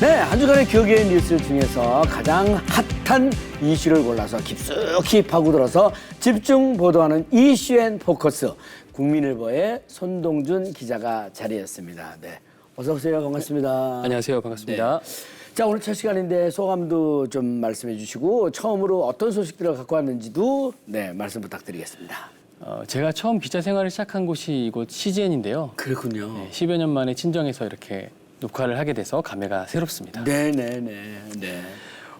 네, 한 주간의 기억의 뉴스 중에서 가장 핫한 이슈를 골라서 깊숙이 파고들어서 집중 보도하는 이슈앤 포커스. 국민일보의 손동준 기자가 자리했습니다. 네, 어서 오세요. 반갑습니다. 안녕하세요. 반갑습니다. 네. 자, 오늘 첫 시간인데 소감도 좀 말씀해 주시고 처음으로 어떤 소식들을 갖고 왔는지도 말씀 부탁드리겠습니다. 제가 처음 기자 생활을 시작한 곳이 이곳 CGN인데요. 그렇군요. 10여 년 만에 친정에서 이렇게 녹화를 하게 돼서 감회가 새롭습니다. 네.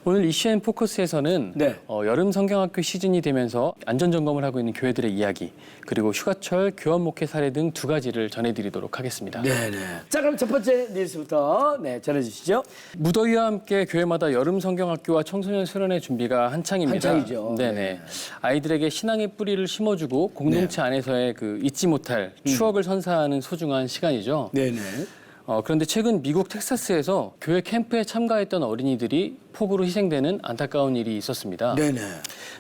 오늘 이슈앤 포커스에서는 여름 성경학교 시즌이 되면서 안전점검을 하고 있는 교회들의 이야기, 그리고 휴가철 교환 목회 사례 등 두 가지를 전해드리도록 하겠습니다. 네네. 자, 그럼 첫 번째 뉴스부터 전해주시죠. 무더위와 함께 교회마다 여름 성경학교와 청소년 수련회 준비가 한창입니다. 한창이죠. 네네. 아이들에게 신앙의 뿌리를 심어주고 공동체 안에서의 그 잊지 못할 추억을 선사하는 소중한 시간이죠. 네네. 그런데 최근 미국 텍사스에서 교회 캠프에 참가했던 어린이들이 폭우로 희생되는 안타까운 일이 있었습니다. 네네.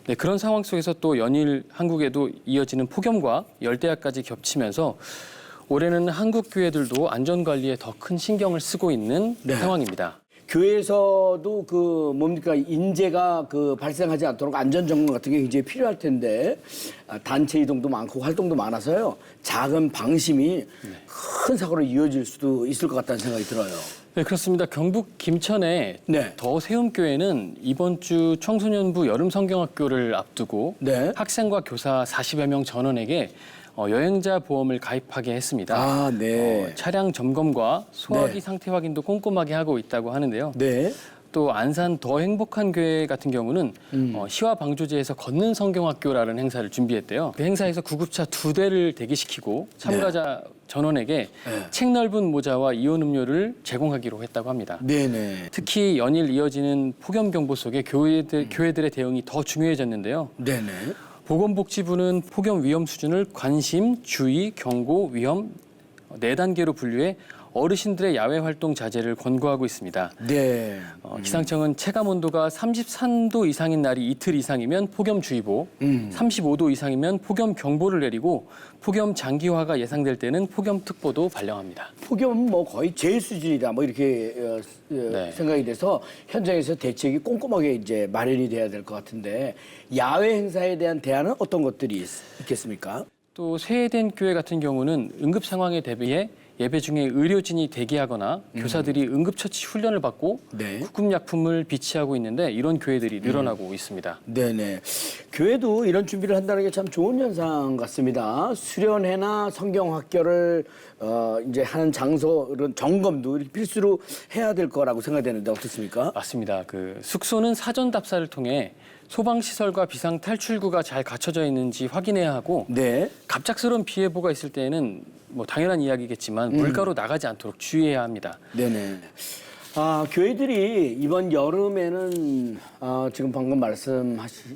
네, 그런 상황 속에서 또 연일 한국에도 이어지는 폭염과 열대야까지 겹치면서 올해는 한국 교회들도 안전 관리에 더 큰 신경을 쓰고 있는 상황입니다. 교회에서도 인재가 발생하지 않도록 안전 점검 같은 게 굉장히 필요할 텐데 단체 이동도 많고 활동도 많아서요. 작은 방심이 큰 사고로 이어질 수도 있을 것 같다는 생각이 들어요. 네, 그렇습니다. 경북 김천의 더세움교회는 이번 주 청소년부 여름 성경학교를 앞두고 학생과 교사 40여 명 전원에게 여행자 보험을 가입하게 했습니다. 차량 점검과 소화기 상태 확인도 꼼꼼하게 하고 있다고 하는데요. 또 안산 더 행복한 교회 같은 경우는 시와 방조제에서 걷는 성경학교라는 행사를 준비했대요. 그 행사에서 구급차 2대를 대기시키고 참가자 전원에게 책 넓은 모자와 이온 음료를 제공하기로 했다고 합니다. 특히 연일 이어지는 폭염 경보 속에 교회들의 대응이 더 중요해졌는데요. 보건복지부는 폭염 위험 수준을 관심, 주의, 경고, 위험 4단계로 분류해 어르신들의 야외 활동 자제를 권고하고 있습니다. 기상청은 체감 온도가 33도 이상인 날이 이틀 이상이면 폭염주의보, 35도 이상이면 폭염경보를 내리고 폭염 장기화가 예상될 때는 폭염특보도 발령합니다. 폭염은 거의 제일 수준이다. 이렇게 생각이 돼서 현장에서 대책이 꼼꼼하게 이제 마련이 돼야 될 것 같은데 야외 행사에 대한 대안은 어떤 것들이 있겠습니까? 또 스웨덴 교회 같은 경우는 응급 상황에 대비해 예배 중에 의료진이 대기하거나 교사들이 응급처치 훈련을 받고 구급약품을 비치하고 있는데 이런 교회들이 늘어나고 있습니다. 교회도 이런 준비를 한다는 게 참 좋은 현상 같습니다. 수련회나 성경학교를 이제 하는 장소 이런 점검도 이렇게 필수로 해야 될 거라고 생각되는데 어떻습니까? 맞습니다. 그 숙소는 사전 답사를 통해 소방시설과 비상탈출구가 잘 갖춰져 있는지 확인해야 하고 갑작스러운 비 예보가 있을 때에는 당연한 이야기겠지만 물가로 나가지 않도록 주의해야 합니다. 교회들이 이번 여름에는 지금 방금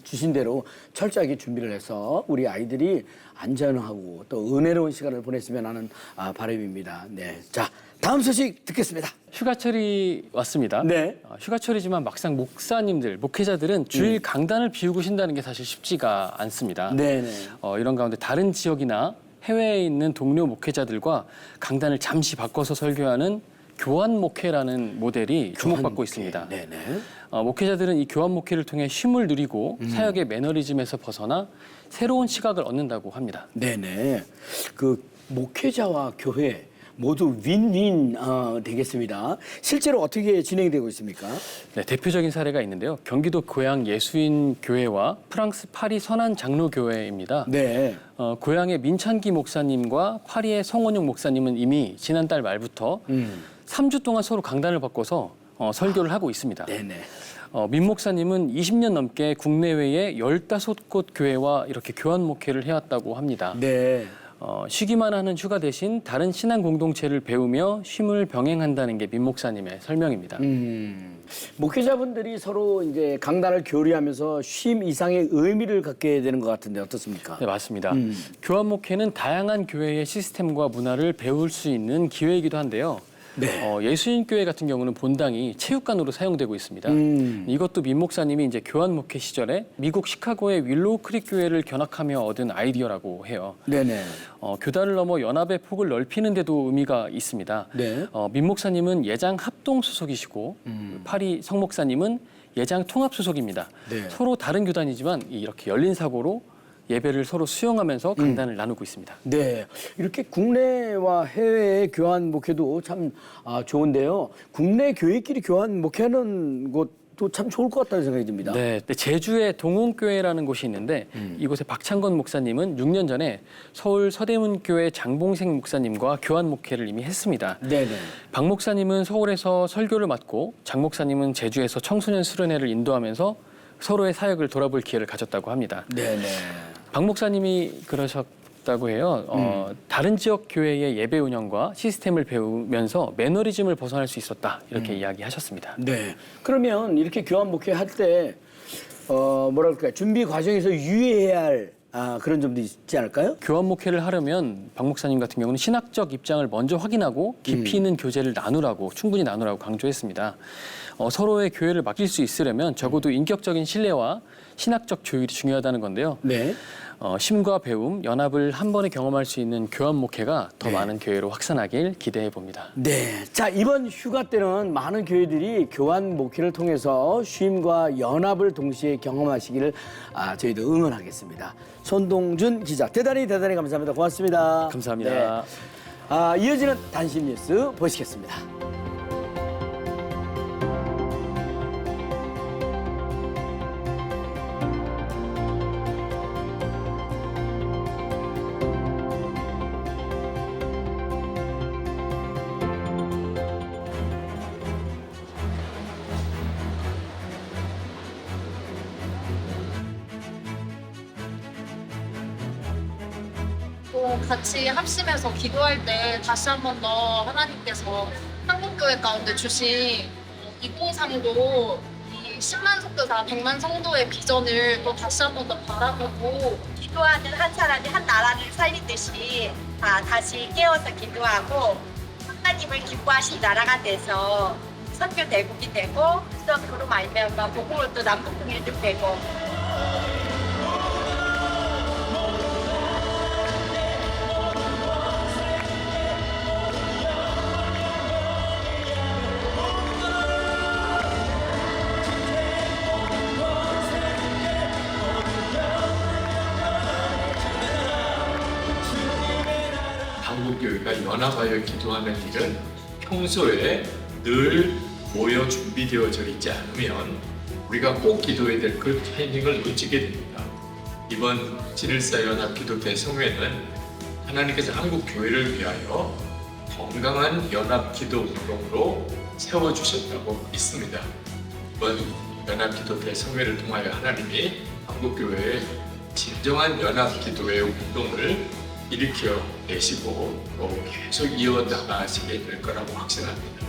주신 대로 철저하게 준비를 해서 우리 아이들이 안전하고 또 은혜로운 시간을 보냈으면 하는 바람입니다. 자, 다음 소식 듣겠습니다. 휴가철이 왔습니다. 휴가철이지만 막상 목회자들은 주일 강단을 비우고 쉰다는 게 사실 쉽지가 않습니다. 이런 가운데 다른 지역이나 해외에 있는 동료 목회자들과 강단을 잠시 바꿔서 설교하는 교환 목회라는 모델이 주목받고 있습니다. 목회자들은 이 교환 목회를 통해 쉼을 누리고 사역의 매너리즘에서 벗어나 새로운 시각을 얻는다고 합니다. 그 목회자와 교회 모두 윈윈 되겠습니다. 실제로 어떻게 진행되고 있습니까? 대표적인 사례가 있는데요. 경기도 고양 예수인 교회와 프랑스 파리 선한 장로교회입니다. 고양의 민찬기 목사님과 파리의 성원용 목사님은 이미 지난달 말부터 3주 동안 서로 강단을 바꿔서 설교를 하고 있습니다. 민 목사님은 20년 넘게 국내외에 15곳 교회와 이렇게 교환 목회를 해왔다고 합니다. 쉬기만 하는 휴가 대신 다른 신앙 공동체를 배우며 쉼을 병행한다는 게 민 목사님의 설명입니다. 목회자분들이 서로 이제 강단을 교류하면서 쉼 이상의 의미를 갖게 되는 것 같은데 어떻습니까? 네, 맞습니다. 교환 목회는 다양한 교회의 시스템과 문화를 배울 수 있는 기회이기도 한데요. 네. 예수님교회 같은 경우는 본당이 체육관으로 사용되고 있습니다. 이것도 민 목사님이 이제 교환 목회 시절에 미국 시카고의 윌로우 크릭 교회를 견학하며 얻은 아이디어라고 해요. 네네. 교단을 넘어 연합의 폭을 넓히는 데도 의미가 있습니다. 네. 민 목사님은 예장 합동 소속이시고 파리 성 목사님은 예장 통합 소속입니다. 네. 서로 다른 교단이지만 이렇게 열린 사고로 예배를 서로 수용하면서 강단을 나누고 있습니다. 네, 이렇게 국내와 해외의 교환 목회도 참 좋은데요. 국내 교회끼리 교환 목회하는 것도 참 좋을 것 같다는 생각이 듭니다. 네, 제주에 동홍교회라는 곳이 있는데 이곳에 박창건 목사님은 6년 전에 서울 서대문교회 장봉생 목사님과 교환 목회를 이미 했습니다. 네네. 박 목사님은 서울에서 설교를 맡고 장 목사님은 제주에서 청소년 수련회를 인도하면서 서로의 사역을 돌아볼 기회를 가졌다고 합니다. 네네. 박 목사님이 그러셨다고 해요. 다른 지역 교회의 예배 운영과 시스템을 배우면서 매너리즘을 벗어날 수 있었다. 이렇게 이야기하셨습니다. 네. 그러면 이렇게 교환 목회 할 때 뭐랄까 준비 과정에서 유의해야 할 그런 점도 있지 않을까요? 교환 목회를 하려면 박 목사님 같은 경우는 신학적 입장을 먼저 확인하고 깊이 있는 교제를 충분히 나누라고 강조했습니다. 서로의 교회를 맡길 수 있으려면 적어도 인격적인 신뢰와 신학적 조율이 중요하다는 건데요. 네. 심과 배움, 연합을 한 번에 경험할 수 있는 교환 목회가 더 많은 교회로 확산하길 기대해 봅니다. 네. 자, 이번 휴가 때는 많은 교회들이 교환 목회를 통해서 쉼과 연합을 동시에 경험하시기를 저희도 응원하겠습니다. 손동준 기자, 대단히 감사합니다. 고맙습니다. 감사합니다. 네. 이어지는 단신 뉴스 보시겠습니다. 또 같이 합심해서 기도할 때 다시 한 번 더 하나님께서 한국교회 가운데 주신 2030 이 10만 선교사 100만 성도의 비전을 또 다시 한 번 더 바라보고 기도하는 한 사람이 한 나라를 살리듯이 다시 깨어서 기도하고 하나님을 기뻐하신 나라가 돼서 선교 대국이 되고 그로 말미암아 복음을 또 남북 통일도 되고 한국교회가 연합하여 기도하는 일은 평소에 늘 모여 준비되어져 있지 않으면 우리가 꼭 기도해야 될 그 타이밍을 놓치게 됩니다. 이번 7.14 연합기도회 성회는 하나님께서 한국교회를 위하여 건강한 연합기도 운동으로 세워주셨다고 믿습니다. 이번 연합기도회 성회를 통하여 하나님이 한국교회의 진정한 연합기도의 운동을 일으켜 내시고 또 계속 이어나가시게 될 거라고 확신합니다.